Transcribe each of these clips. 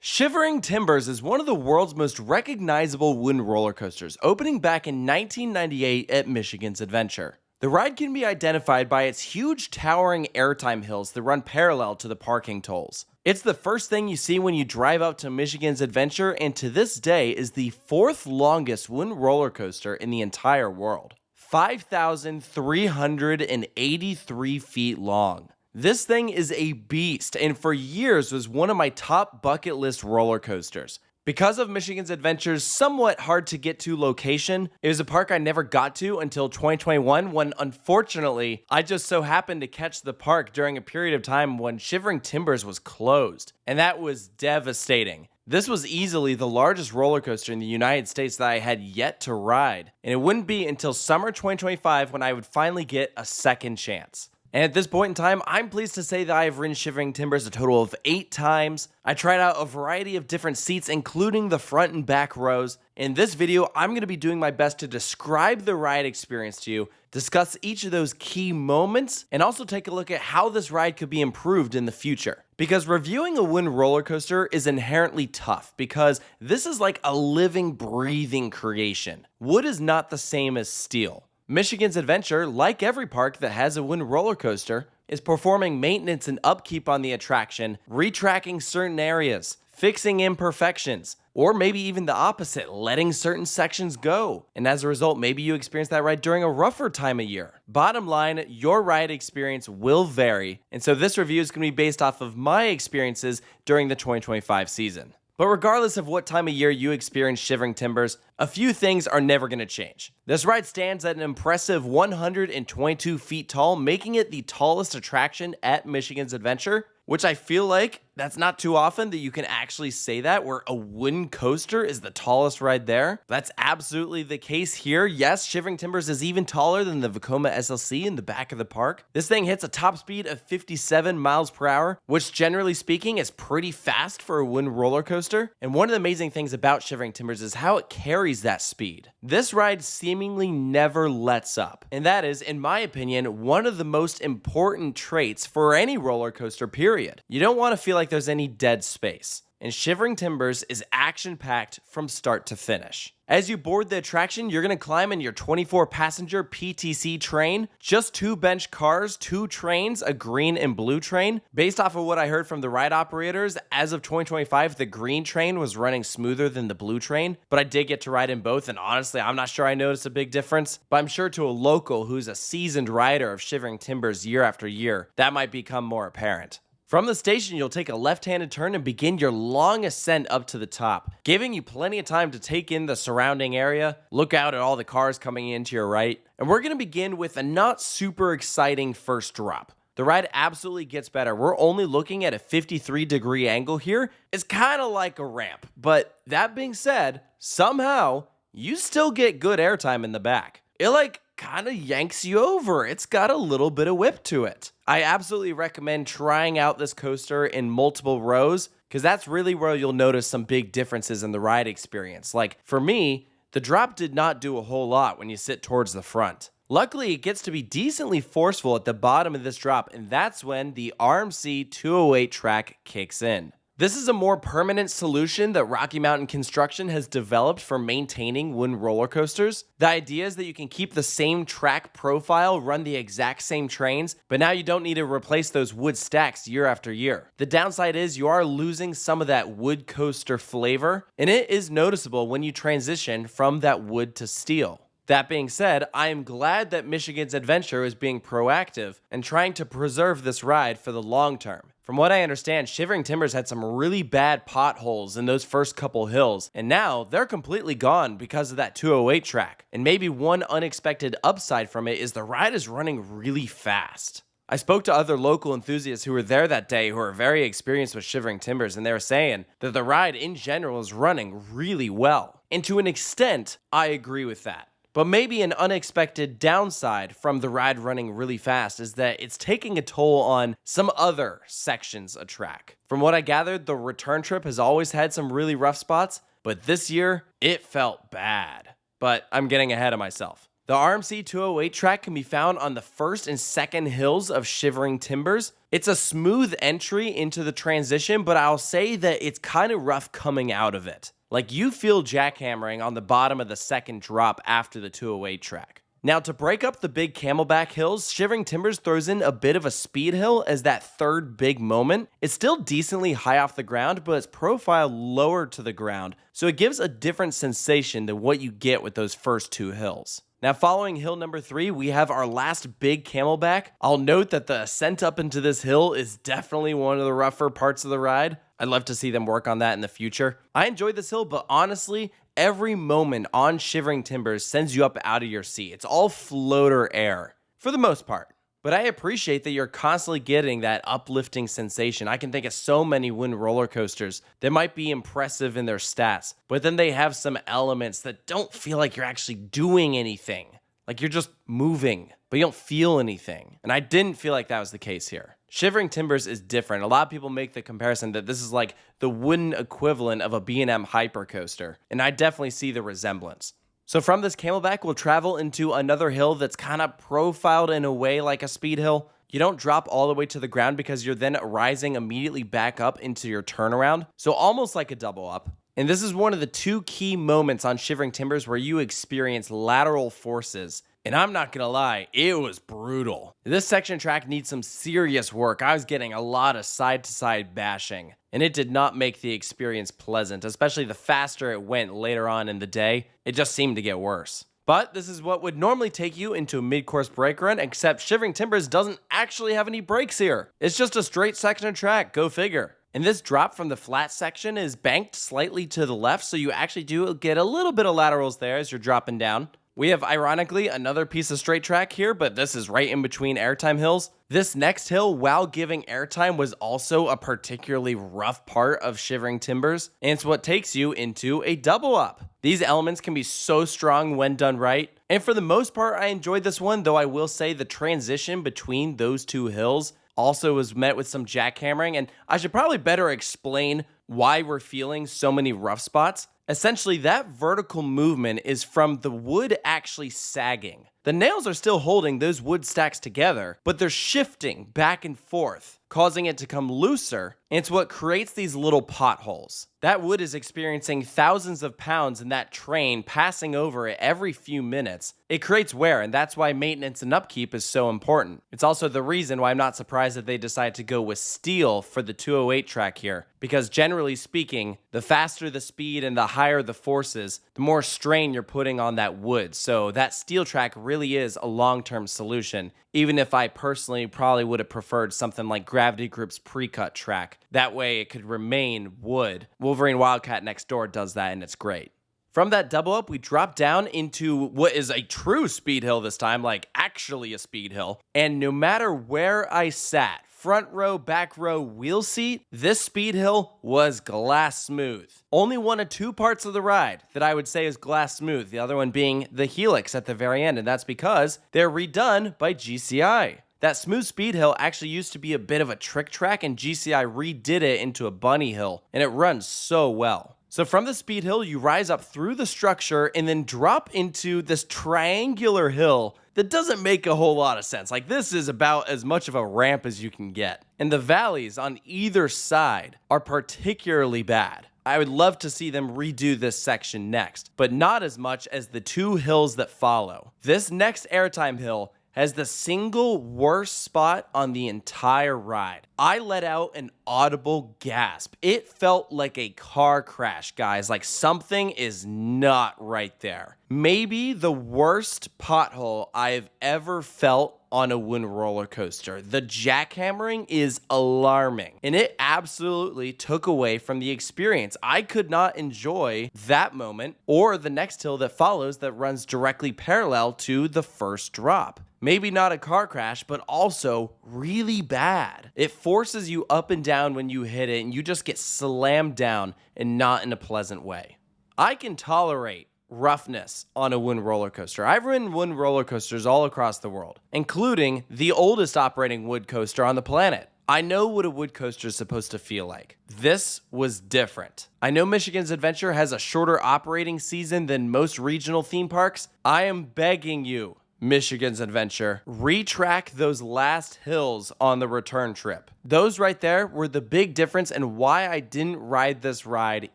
Shivering Timbers is one of the world's most recognizable wooden roller coasters, opening back in 1998 at Michigan's Adventure. The ride can be identified by its huge towering Airtime hills that run parallel to the parking tolls. It's the first thing you see when you drive up to Michigan's Adventure, and to this day is the fourth longest wooden roller coaster in the entire world. 5,383 feet long. This thing is a beast, and for years was one of my top bucket list roller coasters. Because of Michigan's Adventure's somewhat hard to get to location, it was a park I never got to until 2021 when, unfortunately, I just so happened to catch the park during a period of time when Shivering Timbers was closed, and that was devastating. This was easily the largest roller coaster in the United States that I had yet to ride, and it wouldn't be until summer 2025 when I would finally get a second chance. And at this point in time, I'm pleased to say that I have ridden Shivering Timbers a total of 8 times. I tried out a variety of different seats, including the front and back rows. In this video, I'm going to be doing my best to describe the ride experience to you, discuss each of those key moments, and also take a look at how this ride could be improved in the future. Because reviewing a wooden roller coaster is inherently tough, because this is like a living, breathing creation. Wood is not the same as steel. Michigan's Adventure, like every park that has a wooden roller coaster, is performing maintenance and upkeep on the attraction, retracking certain areas, fixing imperfections, or maybe even the opposite, letting certain sections go. And as a result, maybe you experience that ride during a rougher time of year. Bottom line, your ride experience will vary, and so this review is going to be based off of my experiences during the 2025 season. But regardless of what time of year you experience Shivering Timbers, a few things are never going to change. This ride stands at an impressive 122 feet tall, making it the tallest attraction at Michigan's Adventure, which I feel like that's not too often that you can actually say that, where a wooden coaster is the tallest ride there. That's absolutely the case here. Yes, Shivering Timbers is even taller than the Vekoma SLC in the back of the park. This thing hits a top speed of 57 miles per hour, which generally speaking is pretty fast for a wooden roller coaster. And one of the amazing things about Shivering Timbers is how it carries that speed. This ride seemingly never lets up. And that is, in my opinion, one of the most important traits for any roller coaster, period. You don't want to feel like there's any dead space. And Shivering Timbers is action-packed from start to finish. As you board the attraction, you're going to climb in your 24-passenger PTC train, just 2 bench cars, 2 trains, a green and blue train. Based off of what I heard from the ride operators, as of 2025, the green train was running smoother than the blue train, but I did get to ride in both, and honestly, I'm not sure I noticed a big difference, but I'm sure to a local who's a seasoned rider of Shivering Timbers year after year, that might become more apparent. From the station, you'll take a left-handed turn and begin your long ascent up to the top, giving you plenty of time to take in the surrounding area, look out at all the cars coming in to your right, and we're going to begin with a not super exciting first drop. The ride absolutely gets better. We're only looking at a 53-degree angle here. It's kind of like a ramp, but that being said, somehow, you still get good airtime in the back. It kind of yanks you over. It's got a little bit of whip to it. I absolutely recommend trying out this coaster in multiple rows, because that's really where you'll notice some big differences in the ride experience. Like, for me, the drop did not do a whole lot when you sit towards the front. Luckily, it gets to be decently forceful at the bottom of this drop, and that's when the RMC 208 track kicks in. This is a more permanent solution that Rocky Mountain Construction has developed for maintaining wooden roller coasters. The idea is that you can keep the same track profile, run the exact same trains, but now you don't need to replace those wood stacks year after year. The downside is you are losing some of that wood coaster flavor, and it is noticeable when you transition from that wood to steel. That being said, I am glad that Michigan's Adventure is being proactive and trying to preserve this ride for the long term. From what I understand, Shivering Timbers had some really bad potholes in those first couple hills, and now they're completely gone because of that 208 track. And maybe one unexpected upside from it is the ride is running really fast. I spoke to other local enthusiasts who were there that day who are very experienced with Shivering Timbers, and they were saying that the ride in general is running really well. And to an extent, I agree with that. But maybe an unexpected downside from the ride running really fast is that it's taking a toll on some other sections of track. From what I gathered, the return trip has always had some really rough spots, but this year, it felt bad. But I'm getting ahead of myself. The RMC 208 track can be found on the first and second hills of Shivering Timbers. It's a smooth entry into the transition, but I'll say that it's kind of rough coming out of it. Like you feel jackhammering on the bottom of the second drop after the 208 track. Now to break up the big camelback hills, Shivering Timbers throws in a bit of a speed hill as that third big moment. It's still decently high off the ground, but it's profiled lower to the ground, so it gives a different sensation than what you get with those first two hills. Now following hill number 3, we have our last big camelback. I'll note that the ascent up into this hill is definitely one of the rougher parts of the ride. I'd love to see them work on that in the future. I enjoyed this hill, but honestly, every moment on Shivering Timbers sends you up out of your seat. It's all floater air, for the most part. But I appreciate that you're constantly getting that uplifting sensation. I can think of so many wind roller coasters that might be impressive in their stats, but then they have some elements that don't feel like you're actually doing anything. Like you're just moving, but you don't feel anything. And I didn't feel like that was the case here. Shivering Timbers is different. A lot of people make the comparison that this is like the wooden equivalent of a B&M hypercoaster, and I definitely see the resemblance. So from this camelback, we'll travel into another hill that's kind of profiled in a way like a speed hill. You don't drop all the way to the ground because you're then rising immediately back up into your turnaround. So almost like a double up. And this is one of the two key moments on Shivering Timbers where you experience lateral forces. And I'm not gonna lie, it was brutal. This section track needs some serious work. I was getting a lot of side-to-side bashing, and it did not make the experience pleasant, especially the faster it went later on in the day. It just seemed to get worse. But this is what would normally take you into a mid-course brake run, except Shivering Timbers doesn't actually have any brakes here. It's just a straight section of track, go figure. And this drop from the flat section is banked slightly to the left, so you actually do get a little bit of laterals there as you're dropping down. We have, ironically, another piece of straight track here, but this is right in between Airtime hills. This next hill, while giving Airtime, was also a particularly rough part of Shivering Timbers, and it's what takes you into a double up. These elements can be so strong when done right, and for the most part, I enjoyed this one, though I will say the transition between those two hills also was met with some jackhammering, and I should probably better explain why we're feeling so many rough spots. Essentially, that vertical movement is from the wood actually sagging. The nails are still holding those wood stacks together, but they're shifting back and forth, causing it to come looser, and it's what creates these little potholes. That wood is experiencing thousands of pounds in that train passing over it every few minutes. It creates wear, and that's why maintenance and upkeep is so important. It's also the reason why I'm not surprised that they decided to go with steel for the 208 track here, because generally speaking, the faster the speed and the higher the forces, the more strain you're putting on that wood. So that steel track really is a long-term solution, even if I personally probably would have preferred something like Gravity Group's pre-cut track. That way it could remain wood. Wolverine Wildcat next door does that, and it's great. From that double up, we drop down into what is a true speed hill this time, like actually a speed hill. And no matter where I sat, front row, back row, wheel seat, this speed hill was glass smooth. Only one of two parts of the ride that I would say is glass smooth, the other one being the helix at the very end, and that's because they're redone by GCI. That smooth speed hill actually used to be a bit of a trick track, and GCI redid it into a bunny hill, and it runs so well. So from the speed hill, you rise up through the structure and then drop into this triangular hill that doesn't make a whole lot of sense. Like, this is about as much of a ramp as you can get. And the valleys on either side are particularly bad. I would love to see them redo this section next, but not as much as the two hills that follow. This next Airtime hill has the single worst spot on the entire ride. I let out an audible gasp. It felt like a car crash, guys. Like something is not right there. Maybe the worst pothole I've ever felt on a wind roller coaster. The jackhammering is alarming, and it absolutely took away from the experience. I could not enjoy that moment or the next hill that follows that runs directly parallel to the first drop. Maybe not a car crash, but also really bad. It forces you up and down when you hit it, and you just get slammed down and not in a pleasant way. I can tolerate roughness on a wind roller coaster. I've ridden wind roller coasters all across the world, including the oldest operating wood coaster on the planet. I know what a wood coaster is supposed to feel like. This was different. I know Michigan's Adventure has a shorter operating season than most regional theme parks. I am begging you, Michigan's Adventure, retrack those last hills on the return trip. Those right there were the big difference and why I didn't ride this ride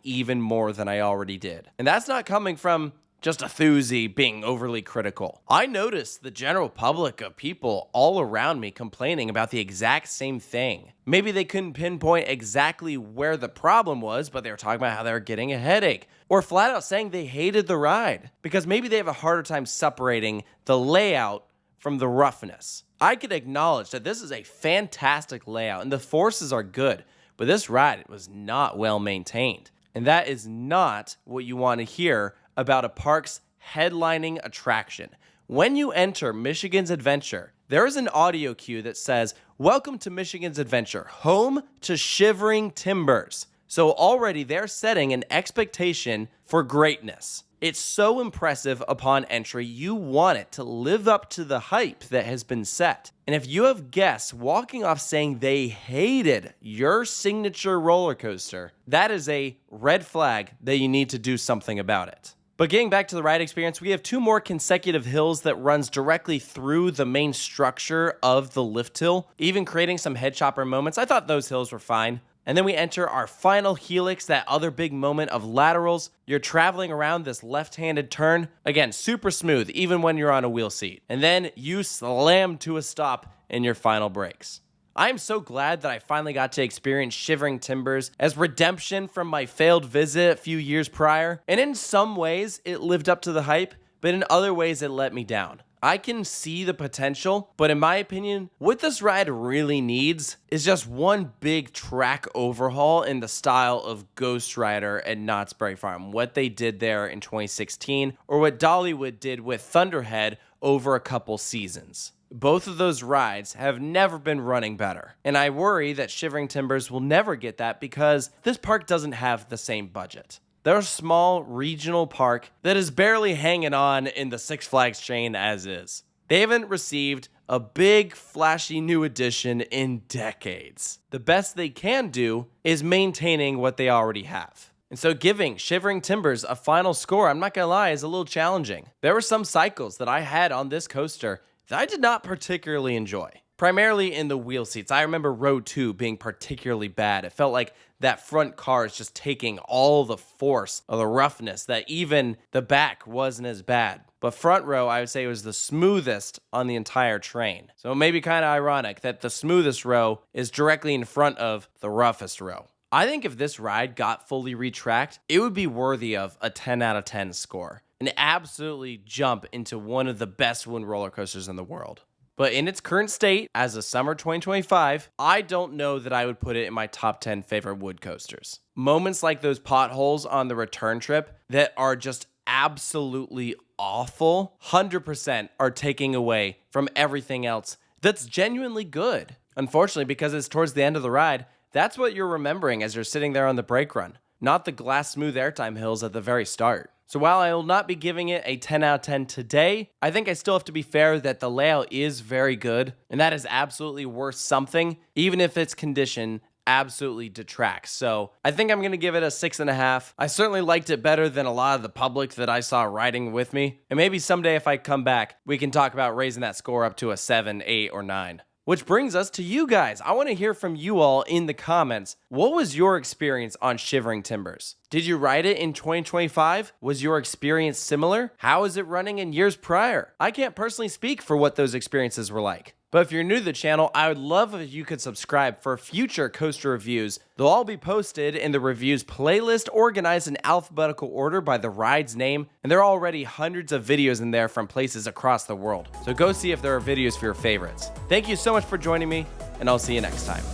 even more than I already did. And that's not coming from just a thuzy being overly critical. I noticed the general public of people all around me complaining about the exact same thing. Maybe they couldn't pinpoint exactly where the problem was, but they were talking about how they were getting a headache, or flat out saying they hated the ride because maybe they have a harder time separating the layout from the roughness. I could acknowledge that this is a fantastic layout and the forces are good, but this ride was not well maintained. And that is not what you want to hear about a park's headlining attraction. When you enter Michigan's Adventure, there is an audio cue that says, "Welcome to Michigan's Adventure, home to Shivering Timbers." So already they're setting an expectation for greatness. It's so impressive upon entry, you want it to live up to the hype that has been set. And if you have guests walking off saying they hated your signature roller coaster, that is a red flag that you need to do something about it. But getting back to the ride experience, we have 2 more consecutive hills that runs directly through the main structure of the lift hill, even creating some head chopper moments. I thought those hills were fine. And then we enter our final helix, that other big moment of laterals. You're traveling around this left-handed turn. Again, super smooth, even when you're on a wheel seat. And then you slam to a stop in your final brakes. I am so glad that I finally got to experience Shivering Timbers as redemption from my failed visit a few years prior. And in some ways, it lived up to the hype, but in other ways, it let me down. I can see the potential, but in my opinion, what this ride really needs is just one big track overhaul in the style of Ghost Rider at Knott's Berry Farm, what they did there in 2016, or what Dollywood did with Thunderhead over a couple seasons. Both of those rides have never been running better, and I worry that Shivering Timbers will never get that because this park doesn't have the same budget. They're a small regional park that is barely hanging on in the Six Flags chain as is. They haven't received a big, flashy new addition in decades. The best they can do is maintaining what they already have. And so giving Shivering Timbers a final score, I'm not gonna lie, is a little challenging. There were some cycles that I had on this coaster that I did not particularly enjoy. Primarily in the wheel seats. I remember row 2 being particularly bad. It felt like that front car is just taking all the force of the roughness, that even the back wasn't as bad. But front row, I would say, was the smoothest on the entire train. So it may be kind of ironic that the smoothest row is directly in front of the roughest row. I think if this ride got fully retracked, it would be worthy of a 10 out of 10 score. And absolutely jump into one of the best wind roller coasters in the world. But in its current state, as of summer 2025, I don't know that I would put it in my top 10 favorite wood coasters. Moments like those potholes on the return trip that are just absolutely awful, 100% are taking away from everything else that's genuinely good. Unfortunately, because it's towards the end of the ride, that's what you're remembering as you're sitting there on the brake run, not the glass smooth airtime hills at the very start. So while I will not be giving it a 10 out of 10 today, I think I still have to be fair that the layout is very good, and that is absolutely worth something, even if its condition absolutely detracts. So I think I'm going to give it a 6.5. I certainly liked it better than a lot of the public that I saw riding with me, and maybe someday if I come back, we can talk about raising that score up to a 7, 8, or 9. Which brings us to you guys. I want to hear from you all in the comments. What was your experience on Shivering Timbers? Did you ride it in 2025? Was your experience similar? How is it running in years prior? I can't personally speak for what those experiences were like. But if you're new to the channel, I would love if you could subscribe for future coaster reviews. They'll all be posted in the reviews playlist organized in alphabetical order by the ride's name, and there are already hundreds of videos in there from places across the world. So go see if there are videos for your favorites. Thank you so much for joining me, and I'll see you next time.